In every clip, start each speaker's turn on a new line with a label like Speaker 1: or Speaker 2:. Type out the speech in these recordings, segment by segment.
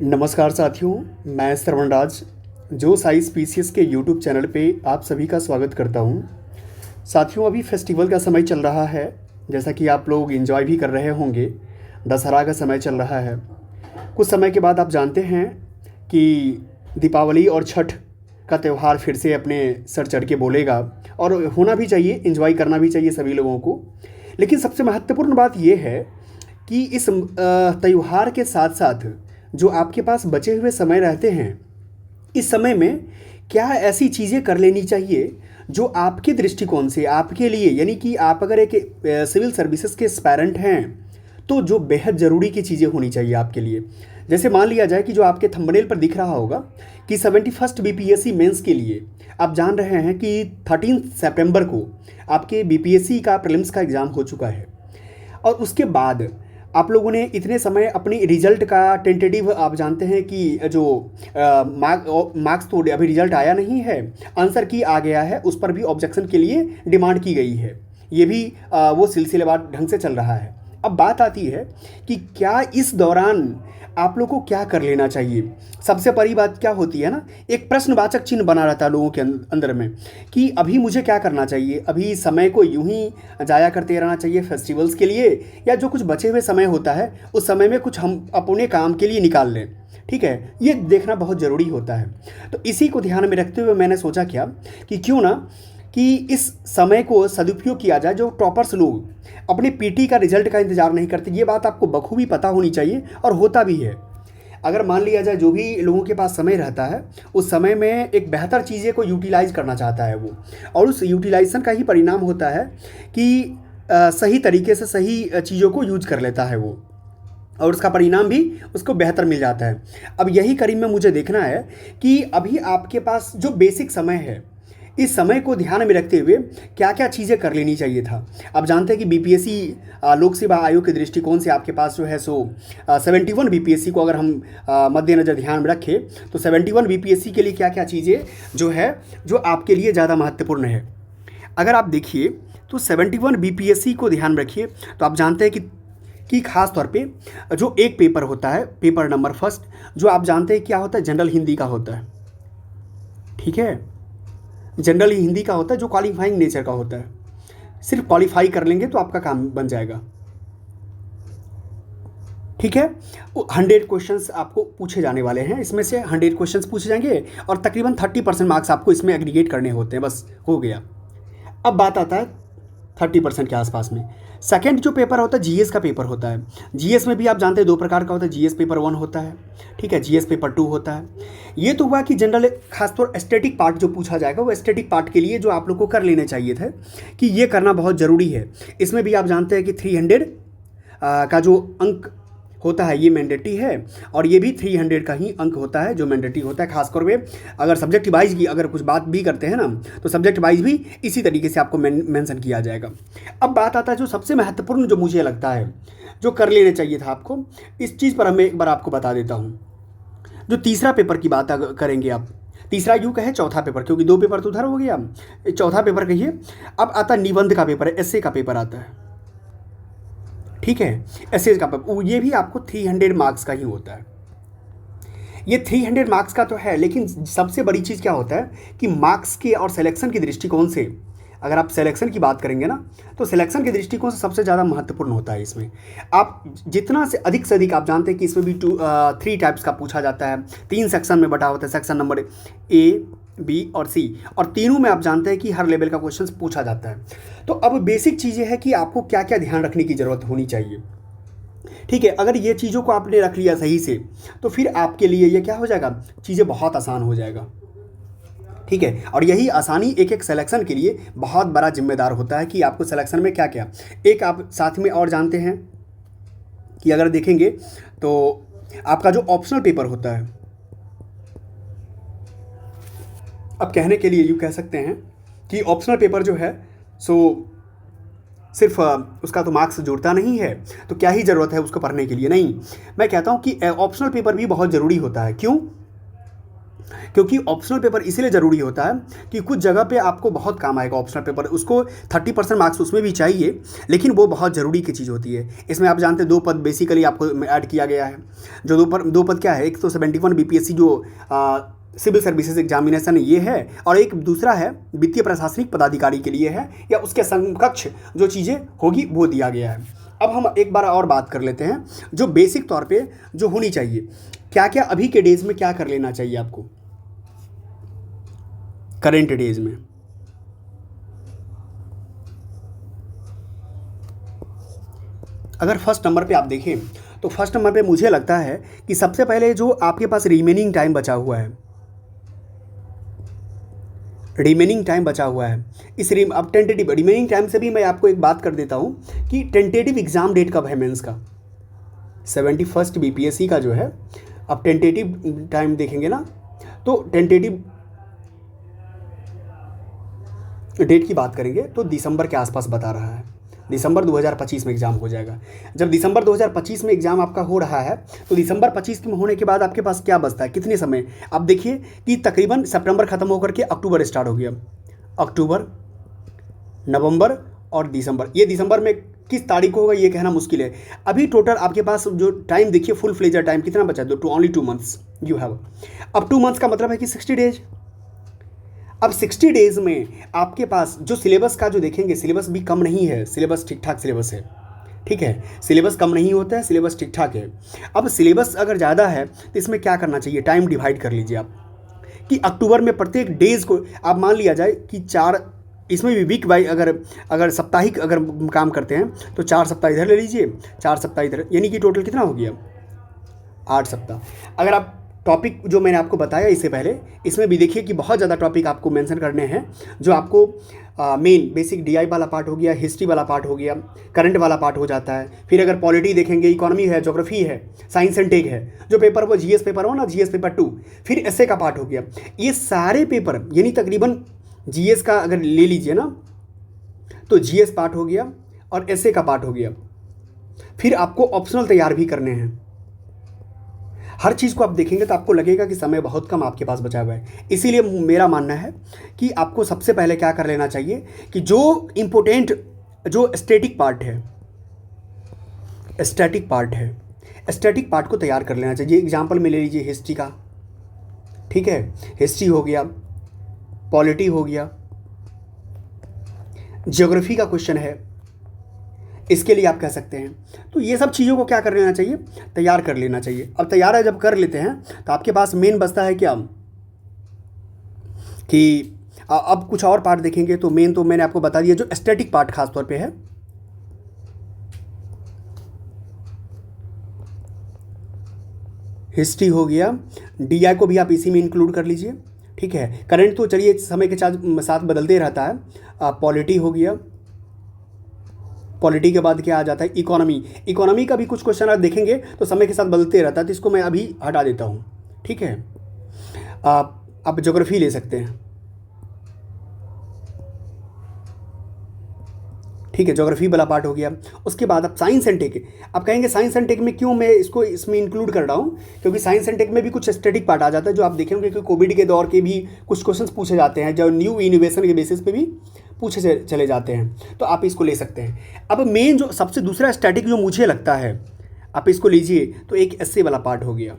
Speaker 1: नमस्कार साथियों, मैं श्रवण राज जो साई स्पीसीज के यूट्यूब चैनल पे आप सभी का स्वागत करता हूँ। साथियों, अभी फेस्टिवल का समय चल रहा है, जैसा कि आप लोग एंजॉय भी कर रहे होंगे। दशहरा का समय चल रहा है। कुछ समय के बाद आप जानते हैं कि दीपावली और छठ का त्यौहार फिर से अपने सर चढ़ के बोलेगा, और होना भी चाहिए, एंजॉय करना भी चाहिए सभी लोगों को। लेकिन सबसे महत्वपूर्ण बात यह है कि इस त्यौहार के साथ साथ जो आपके पास बचे हुए समय रहते हैं, इस समय में क्या ऐसी चीज़ें कर लेनी चाहिए जो आपके दृष्टिकोण से आपके लिए, यानी कि आप अगर एक सिविल सर्विसेज के एस्पायरेंट हैं तो जो बेहद ज़रूरी की चीज़ें होनी चाहिए आपके लिए। जैसे मान लिया जाए कि जो आपके थंबनेल पर दिख रहा होगा कि 71st बीपीएससी मेंस के लिए आप जान रहे हैं कि 13 सितंबर को आपके बीपीएससी का प्रीलिम्स का एग्ज़ाम हो चुका है। और उसके बाद आप लोगों ने इतने समय अपनी रिजल्ट का टेंटेटिव, आप जानते हैं कि जो मार्क्स तो अभी रिजल्ट आया नहीं है, आंसर की आ गया है, उस पर भी ऑब्जेक्शन के लिए डिमांड की गई है। ये भी वो सिलसिलेवार ढंग से चल रहा है। अब बात आती है कि क्या इस दौरान आप लोग को क्या कर लेना चाहिए। सबसे बड़ी बात क्या होती है ना, एक प्रश्नवाचक चिन्ह बना रहता है लोगों के अंदर में कि अभी मुझे क्या करना चाहिए। अभी समय को यूं ही जाया करते रहना चाहिए फेस्टिवल्स के लिए, या जो कुछ बचे हुए समय होता है उस समय में कुछ हम अपने काम के लिए निकाल लें। ठीक है, ये देखना बहुत ज़रूरी होता है। तो इसी को ध्यान में रखते हुए मैंने सोचा क्या कि क्यों ना कि इस समय को सदुपयोग किया जाए। जो टॉपर्स लोग अपने पीटी का रिजल्ट का इंतज़ार नहीं करते, ये बात आपको बखूबी पता होनी चाहिए और होता भी है। अगर मान लिया जाए जो भी लोगों के पास समय रहता है, उस समय में एक बेहतर चीज़ें को यूटिलाइज़ करना चाहता है वो, और उस यूटिलाइजेशन का ही परिणाम होता है कि सही तरीके से सही चीज़ों को यूज कर लेता है वो, और उसका परिणाम भी उसको बेहतर मिल जाता है। अब यही कड़ी में मुझे देखना है कि अभी आपके पास जो बेसिक समय है, इस समय को ध्यान में रखते हुए क्या क्या चीज़ें कर लेनी चाहिए था। आप जानते हैं कि बीपीएससी लोक सेवा आयोग के दृष्टिकोण से आपके पास जो है सो 71 बीपीएससी को अगर हम मद्देनज़र ध्यान में रखें तो 71 बीपीएससी के लिए क्या क्या चीज़ें जो है जो आपके लिए ज़्यादा महत्वपूर्ण है। अगर आप देखिए तो 71 बीपीएससी को ध्यान में रखिए तो आप जानते हैं कि खास तौर पे जो एक पेपर होता है, पेपर नंबर फर्स्ट, जो आप जानते हैं क्या होता है, जनरल हिंदी का होता है। ठीक है, जनरल हिंदी का होता है जो क्वालिफाइंग नेचर का होता है। सिर्फ क्वालिफाई कर लेंगे तो आपका काम बन जाएगा। ठीक है, 100 क्वेश्चंस आपको पूछे जाने वाले हैं, इसमें से 100 क्वेश्चंस पूछे जाएंगे और तकरीबन 30% मार्क्स आपको इसमें एग्रीगेट करने होते हैं, बस हो गया। अब बात आता है 30% के आसपास में सेकंड जो पेपर होता है जीएस का पेपर होता है। जीएस में भी आप जानते हैं दो प्रकार का होता है, जीएस पेपर 1 होता है, ठीक है, जीएस पेपर 2 होता है। ये तो हुआ कि जनरल खासतौर एस्थेटिक पार्ट जो पूछा जाएगा, वो एस्थेटिक पार्ट के लिए जो आप लोग को कर लेने चाहिए थे कि ये करना बहुत ज़रूरी है। इसमें भी आप जानते हैं कि 300 का जो अंक होता है ये मैंडेटरी है, और ये भी 300 का ही अंक होता है जो मैंडेटरी होता है। खासकर वे अगर सब्जेक्ट वाइज की अगर कुछ बात भी करते हैं ना, तो सब्जेक्ट वाइज भी इसी तरीके से आपको मेंशन किया जाएगा। अब बात आता है जो सबसे महत्वपूर्ण जो मुझे लगता है जो कर लेना चाहिए था आपको, इस चीज़ पर मैं एक बार आपको बता देता हूँ। जो तीसरा पेपर की बात करेंगे आप, तीसरा यूँ कहे चौथा पेपर, क्योंकि 2 पेपर तो उधर हो गया, चौथा पेपर कहिए। अब आता निबंध का पेपर है, एस्से का पेपर आता है। ठीक है, एसेज का पेपर, ये भी आपको 300 मार्क्स का ही होता है। ये 300 मार्क्स का तो है, लेकिन सबसे बड़ी चीज़ क्या होता है कि मार्क्स के और सिलेक्शन के दृष्टिकोण से, अगर आप सिलेक्शन की बात करेंगे ना, तो सिलेक्शन के दृष्टिकोण से सबसे ज़्यादा महत्वपूर्ण होता है। इसमें आप जितना से अधिक आप जानते हैं कि इसमें भी 3 टाइप्स का पूछा जाता है, 3 सेक्शन में बटा होता है, सेक्शन नंबर ए, बी और सी, और तीनों में आप जानते हैं कि हर लेवल का क्वेश्चन पूछा जाता है। तो अब बेसिक चीज़ें हैं कि आपको क्या क्या ध्यान रखने की ज़रूरत होनी चाहिए। ठीक है, अगर ये चीज़ों को आपने रख लिया सही से तो फिर आपके लिए ये क्या हो जाएगा, चीज़ें बहुत आसान हो जाएगा। ठीक है, और यही आसानी एक एक सिलेक्शन के लिए बहुत बड़ा जिम्मेदार होता है कि आपको सिलेक्शन में क्या क्या। एक आप साथ में और जानते हैं कि अगर देखेंगे तो आपका जो ऑप्शनल पेपर होता है, अब कहने के लिए यूँ कह सकते हैं कि ऑप्शनल पेपर जो है सो सिर्फ उसका तो मार्क्स जुड़ता नहीं है, तो क्या ही ज़रूरत है उसको पढ़ने के लिए। नहीं, मैं कहता हूँ कि ऑप्शनल पेपर भी बहुत ज़रूरी होता है। क्यों? क्योंकि ऑप्शनल पेपर इसीलिए ज़रूरी होता है कि कुछ जगह पे आपको बहुत काम आएगा ऑप्शनल पेपर, उसको 30% मार्क्स उसमें भी चाहिए, लेकिन वो बहुत ज़रूरी की चीज़ होती है। इसमें आप जानते हैं 2 पद बेसिकली आपको ऐड किया गया है। जो 2 पद क्या है, एक तो 71 बीपीएससी जो सिविल सर्विसेज एग्जामिनेशन ये है, और एक दूसरा है वित्तीय प्रशासनिक पदाधिकारी के लिए है, या उसके समकक्ष जो चीज़ें होगी वो दिया गया है। अब हम एक बार और बात कर लेते हैं जो बेसिक तौर पे जो होनी चाहिए, क्या क्या अभी के डेज में क्या कर लेना चाहिए आपको करेंट डेज में। अगर फर्स्ट नंबर पे आप देखें तो फर्स्ट नंबर पे मुझे लगता है कि सबसे पहले जो आपके पास रिमेनिंग टाइम बचा हुआ है, इस अब टेंटेटिव रिमेनिंग टाइम से भी मैं आपको एक बात कर देता हूँ कि टेंटेटिव एग्ज़ाम डेट कब है मेंस का, 71 बीपीएससी का जो है। अब टेंटेटिव टाइम देखेंगे ना, तो टेंटेटिव डेट की बात करेंगे तो दिसंबर के आसपास बता रहा है, दिसंबर 2025 में एग्ज़ाम हो जाएगा। जब दिसंबर 2025 में एग्ज़ाम आपका हो रहा है तो दिसंबर 25 में होने के बाद आपके पास क्या बचता है, कितने समय, आप देखिए कि तकरीबन सितंबर ख़त्म होकर के अक्टूबर स्टार्ट हो गया, अक्टूबर, नवंबर और दिसंबर। ये दिसंबर में किस तारीख को होगा ये कहना मुश्किल है। अभी टोटल आपके पास जो टाइम देखिए फुल फ्लेजर टाइम कितना बचा, ओनली 2 मंथ्स यू हैव। अब 2 मंथ्स का मतलब है कि 60 डेज। अब 60 डेज में आपके पास जो सिलेबस का जो देखेंगे, सिलेबस भी कम नहीं है, सिलेबस ठीक ठाक सिलेबस है, ठीक है, सिलेबस कम नहीं होता है, सिलेबस ठीक ठाक है। अब सिलेबस अगर ज़्यादा है तो इसमें क्या करना चाहिए, टाइम डिवाइड कर लीजिए आप, कि अक्टूबर में प्रत्येक डेज़ को आप मान लिया जाए कि 4, इसमें भी वीक बाई अगर साप्ताहिक अगर काम करते हैं तो 4 सप्ताह इधर ले लीजिए, 4 सप्ताह इधर, यानी कि टोटल कितना हो गया, 8 सप्ताह। अगर आप टॉपिक जो मैंने आपको बताया इससे पहले, इसमें भी देखिए कि बहुत ज़्यादा टॉपिक आपको मेंशन करने हैं, जो आपको मेन बेसिक डीआई वाला पार्ट हो गया, हिस्ट्री वाला पार्ट हो गया, करंट वाला पार्ट हो जाता है। फिर अगर पॉलिटी देखेंगे, इकोनॉमी है, ज्योग्राफी है, साइंस एंड टेक है, जो पेपर वो जीएस पेपर हो ना, जीएस पेपर 2, फिर एसए का पार्ट हो गया। ये सारे पेपर यानी तकरीबन जीएस का अगर ले लीजिए ना तो जीएस पार्ट हो गया और एसए का पार्ट हो गया। फिर आपको ऑप्शनल तैयार भी करने हैं। हर चीज़ को आप देखेंगे तो आपको लगेगा कि समय बहुत कम आपके पास बचा हुआ है। इसीलिए मेरा मानना है कि आपको सबसे पहले क्या कर लेना चाहिए कि जो इम्पोर्टेंट जो स्टैटिक पार्ट है, स्टैटिक पार्ट को तैयार कर लेना चाहिए। एग्जाम्पल में ले लीजिए हिस्ट्री का, ठीक है, हिस्ट्री हो गया, पॉलिटी हो गया, ज्योग्राफी का क्वेश्चन है, इसके लिए आप कह सकते हैं। तो ये सब चीज़ों को क्या कर लेना चाहिए, तैयार कर लेना चाहिए। अब तैयार है जब कर लेते हैं तो आपके पास मेन बचता है क्या, कि अब कुछ और पार्ट देखेंगे तो मेन तो मैंने आपको बता दिया, जो स्टैटिक पार्ट खास तौर पे है, हिस्ट्री हो गया, डीआई को भी आप इसी में इंक्लूड कर लीजिए, ठीक है। करंट तो चलिए समय के साथ बदलते रहता है। पॉलिटी हो गया, पॉलिटी के बाद क्या आ जाता है, इकोनॉमी का भी कुछ क्वेश्चन आप देखेंगे तो समय के साथ बदलते रहता है, तो इसको मैं अभी हटा देता हूँ, ठीक है। आप ज्योग्राफी ले सकते हैं, ठीक है, ज्योग्राफी वाला पार्ट हो गया। उसके बाद आप साइंस एंड टेक, आप कहेंगे साइंस एंड टेक में क्यों मैं इसको इसमें इंक्लूड कर रहा हूँ, क्योंकि साइंस एंड टेक में भी कुछ स्टैटिक पार्ट आ जाता है, जो आप देखेंगे कि कोविड के दौर के भी कुछ क्वेश्चंस पूछे जाते हैं, जो न्यू इनोवेशन के बेसिस पे भी पूछे चले जाते हैं, तो आप इसको ले सकते हैं। अब मेन जो सबसे दूसरा स्टैटिक जो मुझे लगता है, आप इसको लीजिए तो एक एस्से वाला पार्ट हो गया,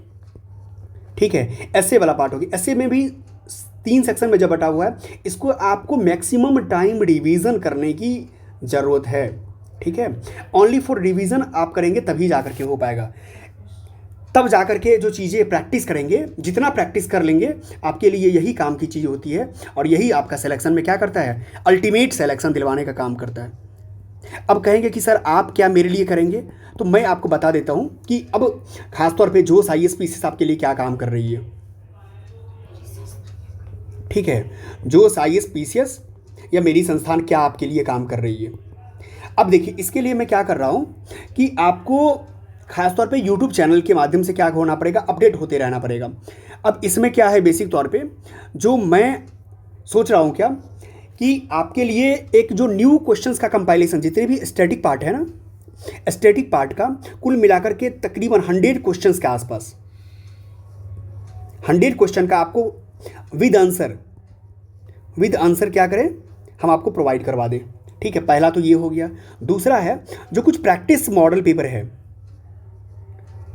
Speaker 1: ठीक है, एस्से वाला पार्ट हो गया। एस्से में भी 3 सेक्शन में जब बटा हुआ है, इसको आपको मैक्सिमम टाइम रिवीजन करने की ज़रूरत है, ठीक है। ओनली फॉर रिवीजन आप करेंगे तभी जा करके हो पाएगा, तब जा करके जो चीज़ें प्रैक्टिस करेंगे, जितना प्रैक्टिस कर लेंगे आपके लिए यही काम की चीज़ होती है, और यही आपका सिलेक्शन में क्या करता है, अल्टीमेट सिलेक्शन दिलवाने का काम करता है। अब कहेंगे कि सर आप क्या मेरे लिए करेंगे, तो मैं आपको बता देता हूँ कि अब खासतौर पे जोश IAS आपके लिए क्या काम कर रही है, ठीक है, जोश IAS या मेरी संस्थान क्या आपके लिए काम कर रही है। अब देखिए इसके लिए मैं क्या कर रहा हूँ कि आपको खासतौर पे YouTube चैनल के माध्यम से क्या होना पड़ेगा, अपडेट होते रहना पड़ेगा। अब इसमें क्या है, बेसिक तौर पे जो मैं सोच रहा हूँ क्या, कि आपके लिए एक जो न्यू क्वेश्चंस का कंपाइलेशन, जितने भी स्टैटिक पार्ट है ना, स्टैटिक पार्ट का कुल मिलाकर के तकरीबन 100 क्वेश्चंस के आसपास, 100 क्वेश्चन का आपको विद आंसर क्या करें, हम आपको प्रोवाइड करवा दें। ठीक है, पहला तो ये हो गया। दूसरा है जो कुछ प्रैक्टिस मॉडल पेपर है,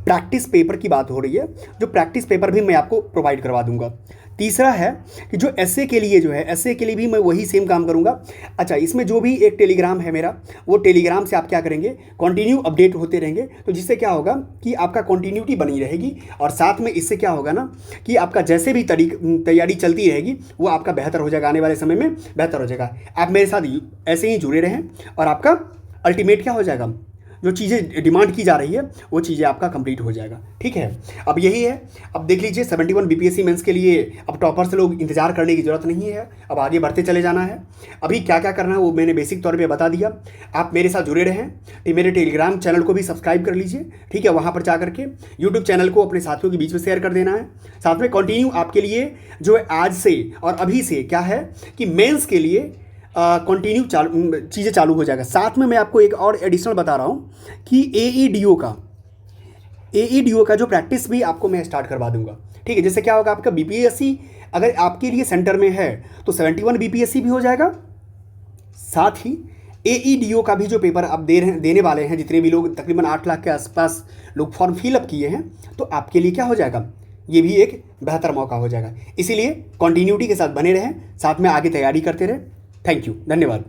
Speaker 1: प्रैक्टिस पेपर की बात हो रही है, जो प्रैक्टिस पेपर भी मैं आपको प्रोवाइड करवा दूंगा। तीसरा है कि जो एसए के लिए जो है, एसए के लिए भी मैं वही सेम काम करूंगा। अच्छा, इसमें जो भी एक टेलीग्राम है मेरा, वो टेलीग्राम से आप क्या करेंगे, कंटिन्यू अपडेट होते रहेंगे, तो जिससे क्या होगा कि आपका कंटिन्यूटी बनी रहेगी, और साथ में इससे क्या होगा ना कि आपका जैसे भी तैयारी चलती रहेगी वो आपका बेहतर हो जाएगा, आने वाले समय में बेहतर हो जाएगा। आप मेरे साथ ऐसे ही जुड़े रहें और आपका अल्टीमेट क्या हो जाएगा, जो चीज़ें डिमांड की जा रही है वो चीज़ें आपका कंप्लीट हो जाएगा। ठीक है, अब यही है। अब देख लीजिए 71 बीपीएससी मेंस के लिए अब टॉपर से लोग इंतजार करने की ज़रूरत नहीं है, अब आगे बढ़ते चले जाना है। अभी क्या क्या करना है वो मैंने बेसिक तौर पे बता दिया। आप मेरे साथ जुड़े रहें, तो मेरे टेलीग्राम चैनल को भी सब्सक्राइब कर लीजिए। ठीक है, वहाँ पर जा करके यूट्यूब चैनल को अपने साथियों के बीच में शेयर कर देना है। साथ में कंटिन्यू आपके लिए जो है आज से और अभी से क्या है कि मेंस के लिए कंटिन्यू चीज़ें चालू हो जाएगा। साथ में मैं आपको एक और एडिशनल बता रहा हूँ कि एईडीओ का जो प्रैक्टिस भी आपको मैं स्टार्ट करवा दूंगा। ठीक है, जैसे क्या होगा, आपका बीपीएससी अगर आपके लिए सेंटर में है तो 71 बीपीएससी भी हो जाएगा, साथ ही एईडीओ का भी जो पेपर आप देने वाले हैं, जितने भी लोग तकरीबन 8 लाख के आसपास लोग फॉर्म फिलअप किए हैं, तो आपके लिए क्या हो जाएगा, ये भी एक बेहतर मौका हो जाएगा। इसीलिए कंटिन्यूटी के साथ बने रहें, साथ में आगे तैयारी करते रहें। थैंक यू, धन्यवाद।